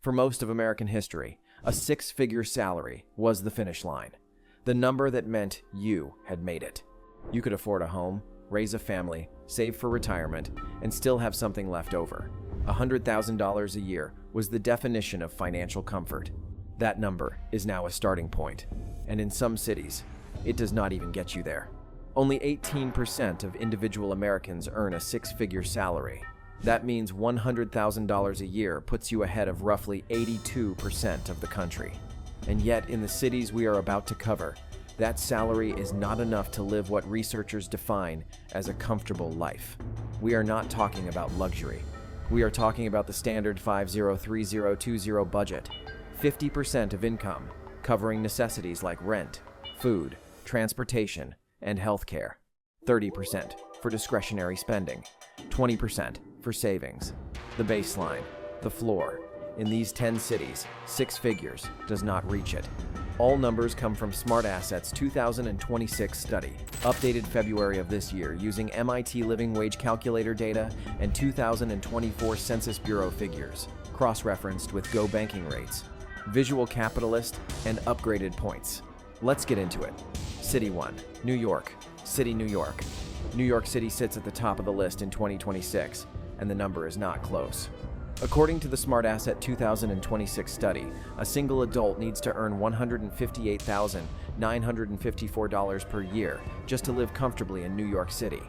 For most of American history, a six-figure salary was the finish line, the number that meant you had made it. You could afford a home, raise a family, save for retirement, and still have something left over. $100,000 a year was the definition of financial comfort. That number is now a starting point, and in some cities, it does not even get you there. Only 18% of individual Americans earn a six-figure salary. That means $100,000 a year puts you ahead of roughly 82% of the country. And yet, in the cities we are about to cover, that salary is not enough to live what researchers define as a comfortable life. We are not talking about luxury. We are talking about the standard 503020 budget, 50% of income, covering necessities like rent, food, transportation, and healthcare, 30% for discretionary spending, 20% for savings. The baseline, the floor. In these 10 cities, six figures does not reach it. All numbers come from SmartAsset's 2026 study, updated February of this year using MIT Living Wage Calculator data and 2024 Census Bureau figures, cross-referenced with Go banking rates, visual capitalist, and upgraded points. Let's get into it. City 1, New York. City, New York. New York City sits at the top of the list in 2026, and the number is not close. According to the SmartAsset 2026 study, a single adult needs to earn $158,954 per year just to live comfortably in New York City.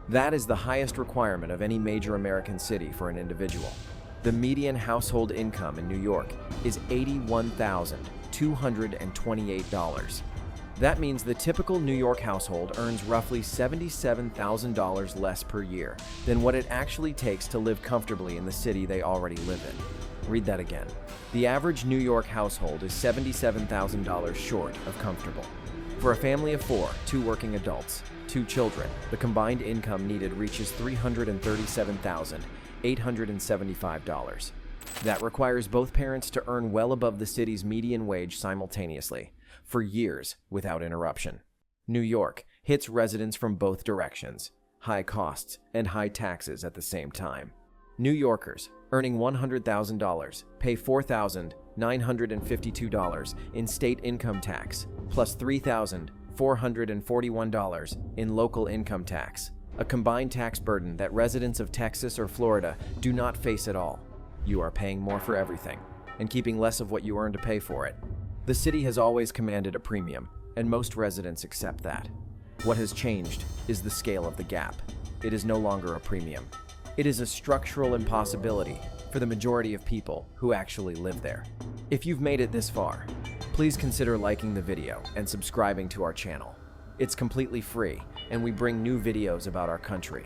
That is the highest requirement of any major American city for an individual. The median household income in New York is $81,228. That means the typical New York household earns roughly $77,000 less per year than what it actually takes to live comfortably in the city they already live in. Read that again. The average New York household is $77,000 short of comfortable. For a family of four, two working adults, two children, the combined income needed reaches $337,875. That requires both parents to earn well above the city's median wage simultaneously, for years without interruption. New York hits residents from both directions, high costs and high taxes at the same time. New Yorkers earning $100,000 pay $4,952 in state income tax, plus $3,441 in local income tax, a combined tax burden that residents of Texas or Florida do not face at all. You are paying more for everything and keeping less of what you earn to pay for it. The city has always commanded a premium, and most residents accept that. What has changed is the scale of the gap. It is no longer a premium. It is a structural impossibility for the majority of people who actually live there. If you've made it this far, please consider liking the video and subscribing to our channel. It's completely free, and we bring new videos about our country.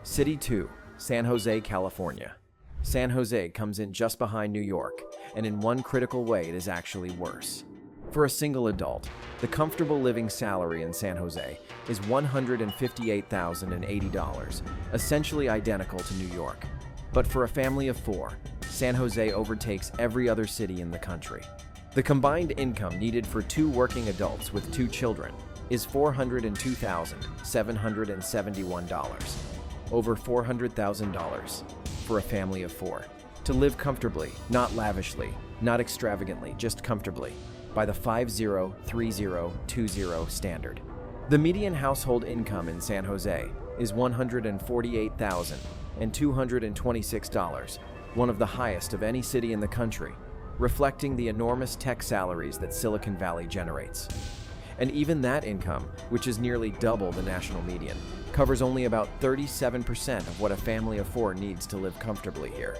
City 2, San Jose, California. San Jose comes in just behind New York, and in one critical way it is actually worse. For a single adult, the comfortable living salary in San Jose is $158,080, essentially identical to New York. But for a family of four, San Jose overtakes every other city in the country. The combined income needed for two working adults with two children is $402,771, over $400,000 for a family of four. To live comfortably, not lavishly, not extravagantly, just comfortably, by the 503020 standard. The median household income in San Jose is $148,226, one of the highest of any city in the country, reflecting the enormous tech salaries that Silicon Valley generates. And even that income, which is nearly double the national median, covers only about 37% of what a family of four needs to live comfortably here.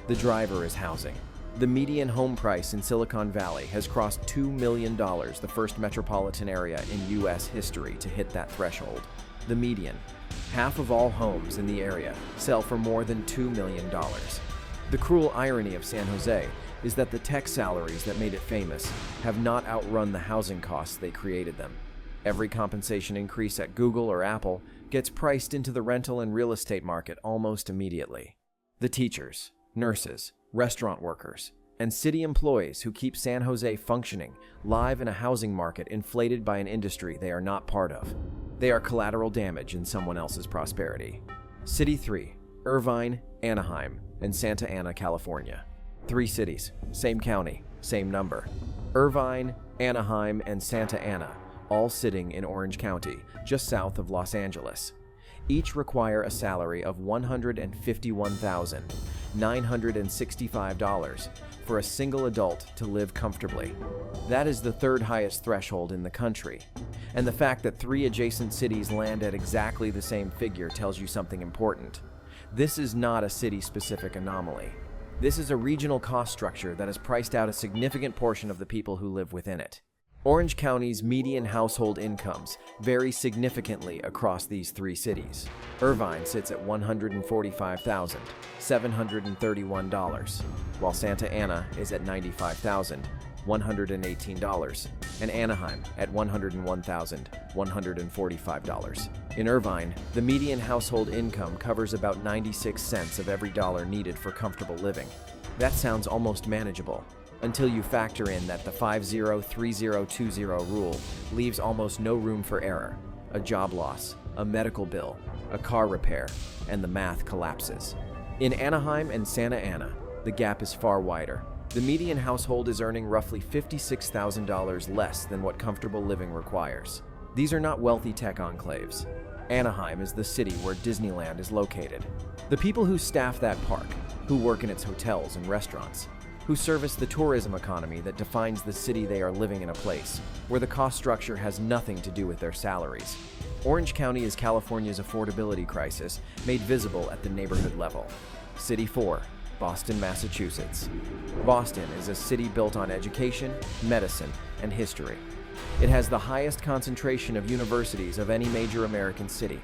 The driver is housing. The median home price in Silicon Valley has crossed $2 million, the first metropolitan area in U.S. history to hit that threshold. The median. Half of all homes in the area sell for more than $2 million. The cruel irony of San Jose is that the tech salaries that made it famous have not outrun the housing costs they created them. Every compensation increase at Google or Apple gets priced into the rental and real estate market almost immediately. The teachers, nurses, restaurant workers, and city employees who keep San Jose functioning live in a housing market inflated by an industry they are not part of. They are collateral damage in someone else's prosperity. City 3, Irvine, Anaheim, and Santa Ana, California. Three cities, same county, same number. Irvine, Anaheim, and Santa Ana, all sitting in Orange County, just south of Los Angeles. Each require a salary of $151,965 for a single adult to live comfortably. That is the third highest threshold in the country. And the fact that three adjacent cities land at exactly the same figure tells you something important. This is not a city-specific anomaly. This is a regional cost structure that has priced out a significant portion of the people who live within it. Orange County's median household incomes vary significantly across these three cities. Irvine sits at $145,731, while Santa Ana is at $95,118, and Anaheim at $101,145. In Irvine, the median household income covers about 96 cents of every dollar needed for comfortable living. That sounds almost manageable, until you factor in that the 50-30-20 rule leaves almost no room for error. A job loss, a medical bill, a car repair, and the math collapses. In Anaheim and Santa Ana, the gap is far wider. The median household is earning roughly $56,000 less than what comfortable living requires. These are not wealthy tech enclaves. Anaheim is the city where Disneyland is located. The people who staff that park, who work in its hotels and restaurants, who service the tourism economy that defines the city, they are living in a place where the cost structure has nothing to do with their salaries. Orange County is California's affordability crisis made visible at the neighborhood level. City 4, Boston, Massachusetts. Boston is a city built on education, medicine, and history. It has the highest concentration of universities of any major American city.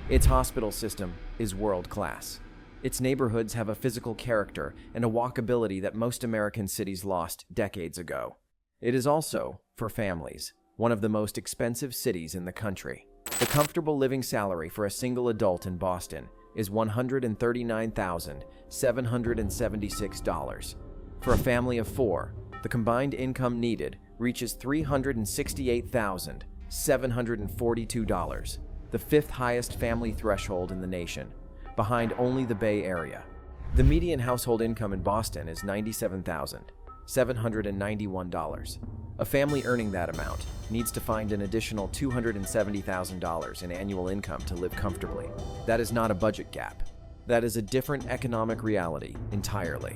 Its hospital system is world-class. Its neighborhoods have a physical character and a walkability that most American cities lost decades ago. It is also, for families, one of the most expensive cities in the country. The comfortable living salary for a single adult in Boston is $139,776. For a family of four, the combined income needed reaches $368,742, the fifth highest family threshold in the nation, behind only the Bay Area. The median household income in Boston is $97,791. A family earning that amount needs to find an additional $270,000 in annual income to live comfortably. That is not a budget gap. That is a different economic reality entirely.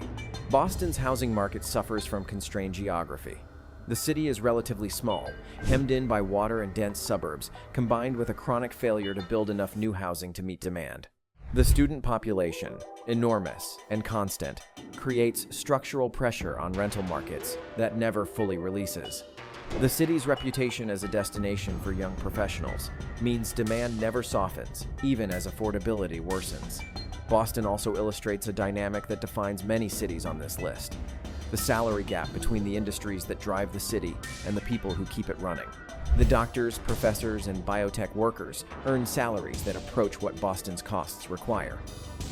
Boston's housing market suffers from constrained geography. The city is relatively small, hemmed in by water and dense suburbs, combined with a chronic failure to build enough new housing to meet demand. The student population, enormous and constant, creates structural pressure on rental markets that never fully releases. The city's reputation as a destination for young professionals means demand never softens, even as affordability worsens. Boston also illustrates a dynamic that defines many cities on this list: the salary gap between the industries that drive the city and the people who keep it running. The doctors, professors, and biotech workers earn salaries that approach what Boston's costs require.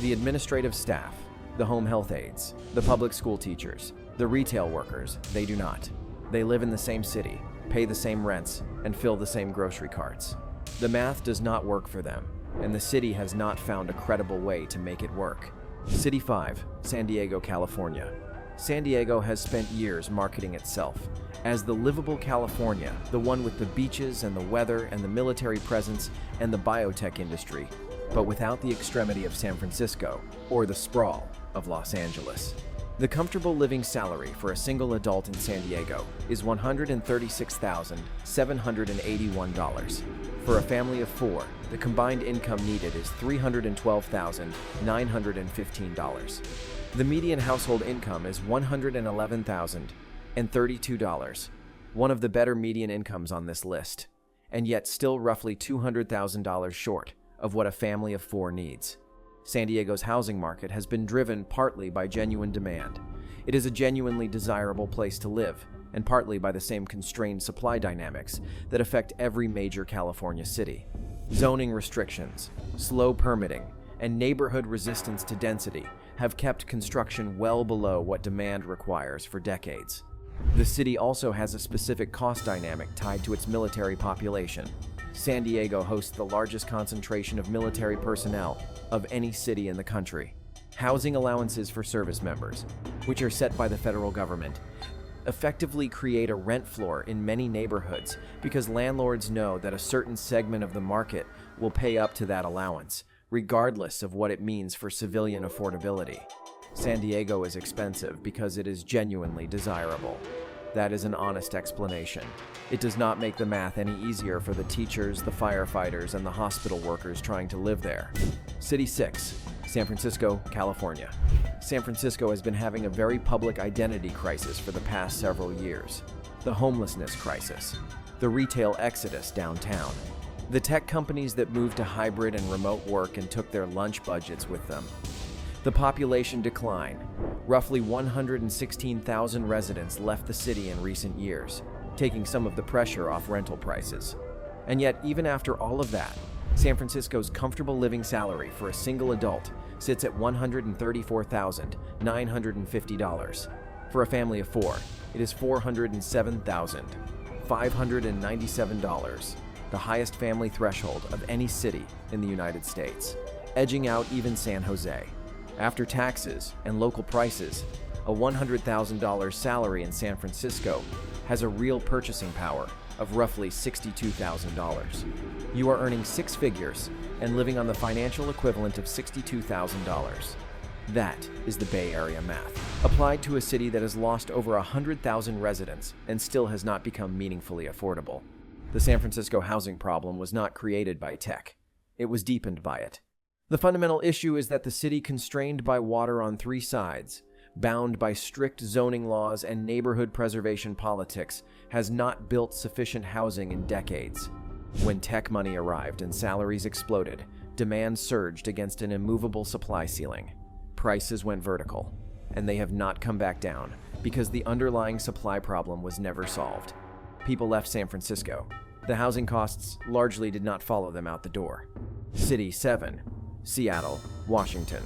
The administrative staff, the home health aides, the public school teachers, the retail workers, they do not. They live in the same city, pay the same rents, and fill the same grocery carts. The math does not work for them, and the city has not found a credible way to make it work. City 5, San Diego, California. San Diego has spent years marketing itself as the livable California, the one with the beaches and the weather and the military presence and the biotech industry, but without the extremity of San Francisco or the sprawl of Los Angeles. The comfortable living salary for a single adult in San Diego is $136,781. For a family of four, the combined income needed is $312,915. The median household income is $111,032, one of the better median incomes on this list, and yet still roughly $200,000 short of what a family of four needs. San Diego's housing market has been driven partly by genuine demand. It is a genuinely desirable place to live, and partly by the same constrained supply dynamics that affect every major California city. Zoning restrictions, slow permitting, and neighborhood resistance to density have kept construction well below what demand requires for decades. The city also has a specific cost dynamic tied to its military population. San Diego hosts the largest concentration of military personnel of any city in the country. Housing allowances for service members, which are set by the federal government, effectively create a rent floor in many neighborhoods because landlords know that a certain segment of the market will pay up to that allowance, regardless of what it means for civilian affordability. San Diego is expensive because it is genuinely desirable. That is an honest explanation. It does not make the math any easier for the teachers, the firefighters, and the hospital workers trying to live there. City 6, San Francisco, California. San Francisco has been having a very public identity crisis for the past several years. The homelessness crisis, the retail exodus downtown, the tech companies that moved to hybrid and remote work and took their lunch budgets with them, the population decline. Roughly 116,000 residents left the city in recent years, taking some of the pressure off rental prices. And yet, even after all of that, San Francisco's comfortable living salary for a single adult sits at $134,950. For a family of four, it is $407,597, the highest family threshold of any city in the United States, edging out even San Jose. After taxes and local prices, a $100,000 salary in San Francisco has a real purchasing power of roughly $62,000. You are earning six figures and living on the financial equivalent of $62,000. That is the Bay Area math, applied to a city that has lost over 100,000 residents and still has not become meaningfully affordable. The San Francisco housing problem was not created by tech. It was deepened by it. The fundamental issue is that the city, constrained by water on three sides, bound by strict zoning laws and neighborhood preservation politics, has not built sufficient housing in decades. When tech money arrived and salaries exploded, demand surged against an immovable supply ceiling. Prices went vertical, and they have not come back down because the underlying supply problem was never solved. People left San Francisco. The housing costs largely did not follow them out the door. City 7. Seattle, Washington.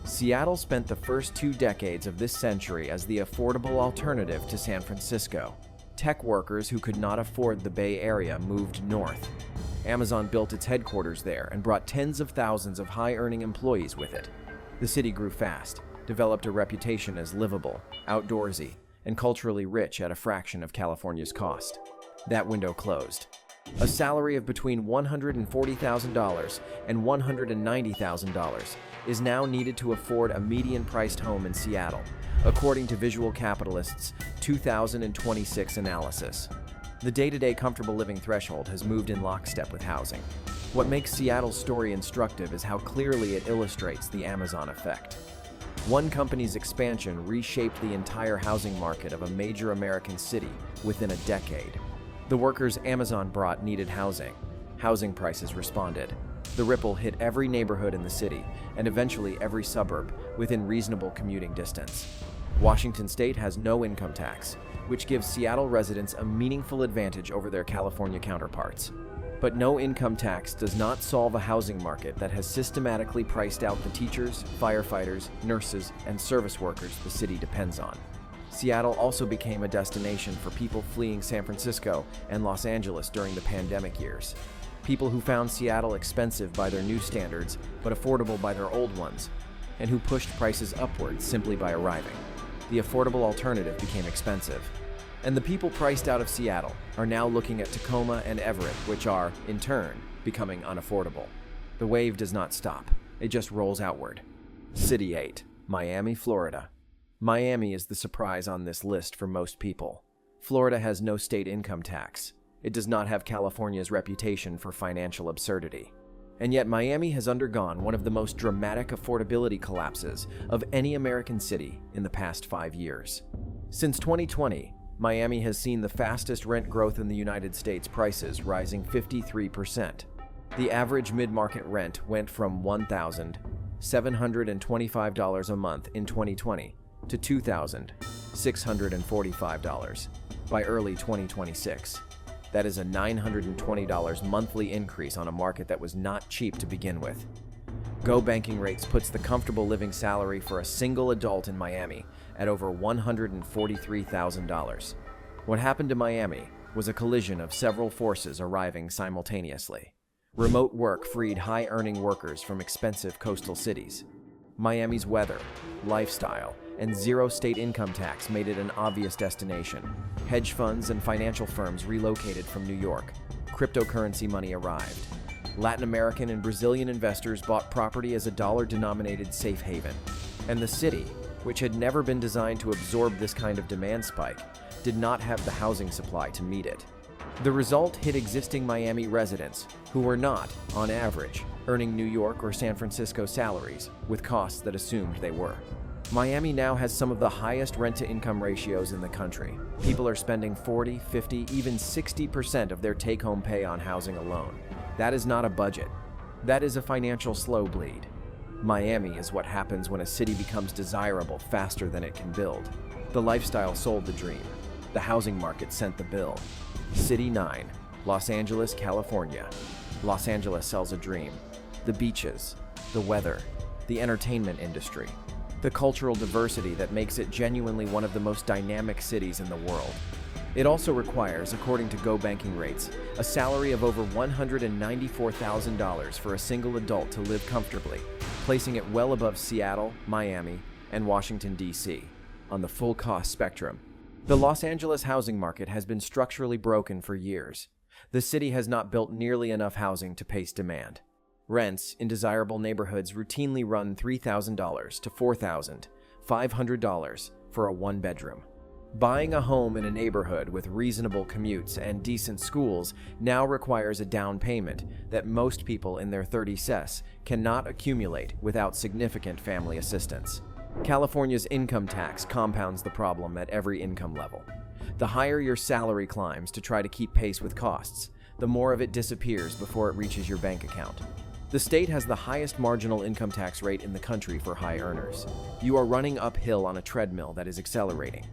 Seattle spent the first 2 decades of this century as the affordable alternative to San Francisco. Tech workers who could not afford the Bay Area moved north. Amazon built its headquarters there and brought tens of thousands of high-earning employees with it. The city grew fast, developed a reputation as livable, outdoorsy, and culturally rich at a fraction of California's cost. That window closed. A salary of between $140,000 and $190,000 is now needed to afford a median-priced home in Seattle, according to Visual Capitalist's 2026 analysis. The day-to-day comfortable living threshold has moved in lockstep with housing. What makes Seattle's story instructive is how clearly it illustrates the Amazon effect. One company's expansion reshaped the entire housing market of a major American city within a decade. The workers Amazon brought needed housing. Housing prices responded. The ripple hit every neighborhood in the city, and eventually every suburb within reasonable commuting distance. Washington State has no income tax, which gives Seattle residents a meaningful advantage over their California counterparts. But no income tax does not solve a housing market that has systematically priced out the teachers, firefighters, nurses, and service workers the city depends on. Seattle also became a destination for people fleeing San Francisco and Los Angeles during the pandemic years. People who found Seattle expensive by their new standards, but affordable by their old ones, and who pushed prices upwards simply by arriving. The affordable alternative became expensive. And the people priced out of Seattle are now looking at Tacoma and Everett, which are, in turn, becoming unaffordable. The wave does not stop. It just rolls outward. City 8, Miami, Florida. Miami is the surprise on this list for most people. Florida has no state income tax. It does not have California's reputation for financial absurdity. And yet Miami has undergone one of the most dramatic affordability collapses of any American city in the past 5 years. Since 2020, Miami has seen the fastest rent growth in the United States, prices rising 53%. The average mid-market rent went from $1,725 a month in 2020 to $2,645 by early 2026. That is a $920 monthly increase on a market that was not cheap to begin with. Go Banking Rates puts the comfortable living salary for a single adult in Miami at over $143,000. What happened to Miami was a collision of several forces arriving simultaneously. Remote work freed high-earning workers from expensive coastal cities. Miami's weather, lifestyle, and zero state income tax made it an obvious destination. Hedge funds and financial firms relocated from New York. Cryptocurrency money arrived. Latin American and Brazilian investors bought property as a dollar-denominated safe haven. And the city, which had never been designed to absorb this kind of demand spike, did not have the housing supply to meet it. The result hit existing Miami residents, who were not, on average, earning New York or San Francisco salaries, with costs that assumed they were. Miami now has some of the highest rent-to-income ratios in the country. People are spending 40, 50, even 60% of their take-home pay on housing alone. That is not a budget. That is a financial slow bleed. Miami is what happens when a city becomes desirable faster than it can build. The lifestyle sold the dream. The housing market sent the bill. City 9, Los Angeles, California. Los Angeles sells a dream. The beaches, the weather, the entertainment industry, the cultural diversity that makes it genuinely one of the most dynamic cities in the world. It also requires, according to Go Banking Rates, a salary of over $194,000 for a single adult to live comfortably, placing it well above Seattle, Miami, and Washington, D.C. on the full cost spectrum. The Los Angeles housing market has been structurally broken for years. The city has not built nearly enough housing to pace demand. Rents in desirable neighborhoods routinely run $3,000 to $4,500 for a one-bedroom. Buying a home in a neighborhood with reasonable commutes and decent schools now requires a down payment that most people in their 30s cannot accumulate without significant family assistance. California's income tax compounds the problem at every income level. The higher your salary climbs to try to keep pace with costs, the more of it disappears before it reaches your bank account. The state has the highest marginal income tax rate in the country for high earners. You are running uphill on a treadmill that is accelerating.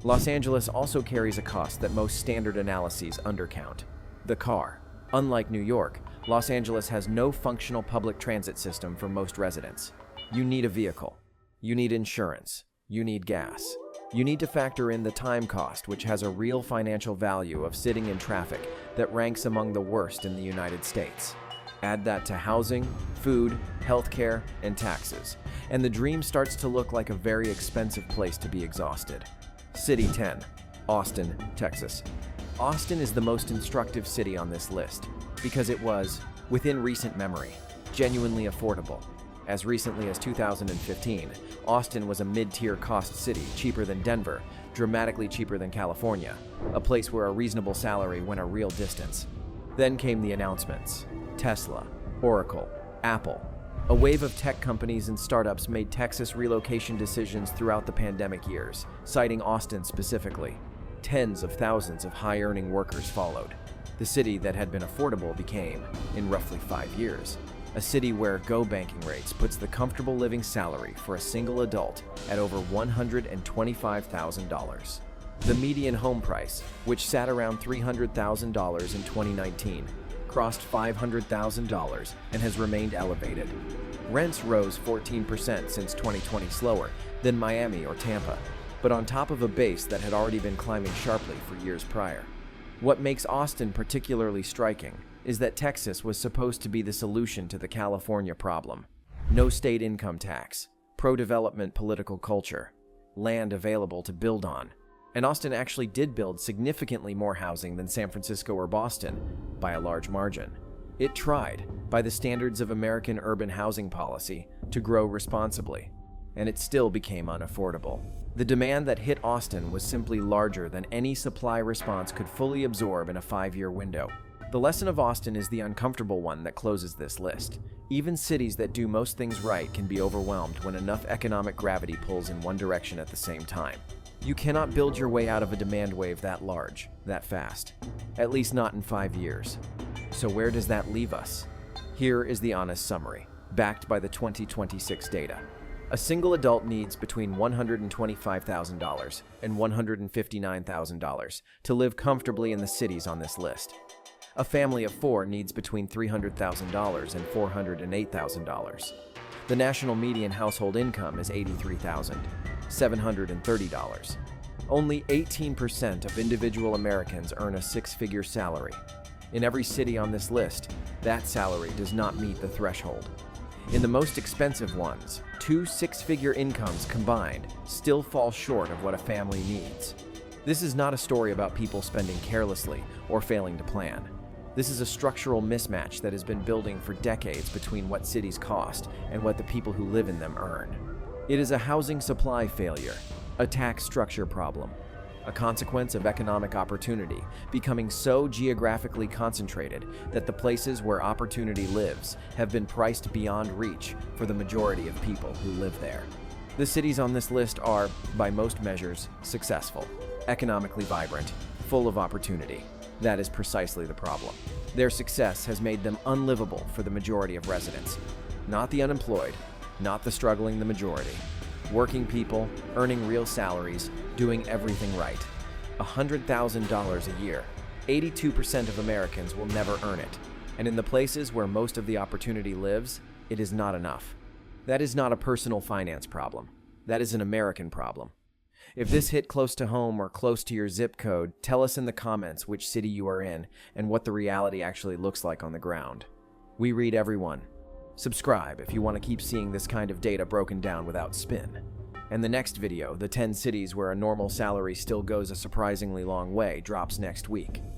Los Angeles also carries a cost that most standard analyses undercount: the car. Unlike New York, Los Angeles has no functional public transit system for most residents. You need a vehicle. You need insurance. You need gas. You need to factor in the time cost, which has a real financial value of sitting in traffic that ranks among the worst in the United States. Add that to housing, food, healthcare, and taxes, and the dream starts to look like a very expensive place to be exhausted. City 10, Austin, Texas. Austin is the most instructive city on this list because it was, within recent memory, genuinely affordable. As recently as 2015, Austin was a mid-tier cost city, cheaper than Denver, dramatically cheaper than California, a place where a reasonable salary went a real distance. Then came the announcements. Tesla, Oracle, Apple. A wave of tech companies and startups made Texas relocation decisions throughout the pandemic years, citing Austin specifically. Tens of thousands of high-earning workers followed. The city that had been affordable became, in roughly 5 years, a city where Go Banking Rates puts the comfortable living salary for a single adult at over $125,000. The median home price, which sat around $300,000 in 2019, crossed $500,000 and has remained elevated. Rents rose 14% since 2020, slower than Miami or Tampa, but on top of a base that had already been climbing sharply for years prior. What makes Austin particularly striking is that Texas was supposed to be the solution to the California problem. No state income tax, pro-development political culture, land available to build on. And Austin actually did build significantly more housing than San Francisco or Boston, by a large margin. It tried, by the standards of American urban housing policy, to grow responsibly, and it still became unaffordable. The demand that hit Austin was simply larger than any supply response could fully absorb in a 5-year window. The lesson of Austin is the uncomfortable one that closes this list. Even cities that do most things right can be overwhelmed when enough economic gravity pulls in one direction at the same time. You cannot build your way out of a demand wave that large, that fast. At least not in 5 years. So where does that leave us? Here is the honest summary, backed by the 2026 data. A single adult needs between $125,000 and $159,000 to live comfortably in the cities on this list. A family of 4 needs between $300,000 and $408,000. The national median household income is $83,730. Only 18% of individual Americans earn a 6-figure salary. In every city on this list, that salary does not meet the threshold. In the most expensive ones, 2 six-figure incomes combined still fall short of what a family needs. This is not a story about people spending carelessly or failing to plan. This is a structural mismatch that has been building for decades between what cities cost and what the people who live in them earn. It is a housing supply failure, a tax structure problem, a consequence of economic opportunity becoming so geographically concentrated that the places where opportunity lives have been priced beyond reach for the majority of people who live there. The cities on this list are, by most measures, successful, economically vibrant, full of opportunity. That is precisely the problem. Their success has made them unlivable for the majority of residents. Not the unemployed, not the struggling the majority. Working people, earning real salaries, doing everything right. $100,000 a year. 82% of Americans will never earn it. And in the places where most of the opportunity lives, it is not enough. That is not a personal finance problem. That is an American problem. If this hit close to home or close to your zip code, tell us in the comments which city you are in and what the reality actually looks like on the ground. We read everyone. Subscribe if you want to keep seeing this kind of data broken down without spin. And the next video, the 10 cities where a normal salary still goes a surprisingly long way, drops next week.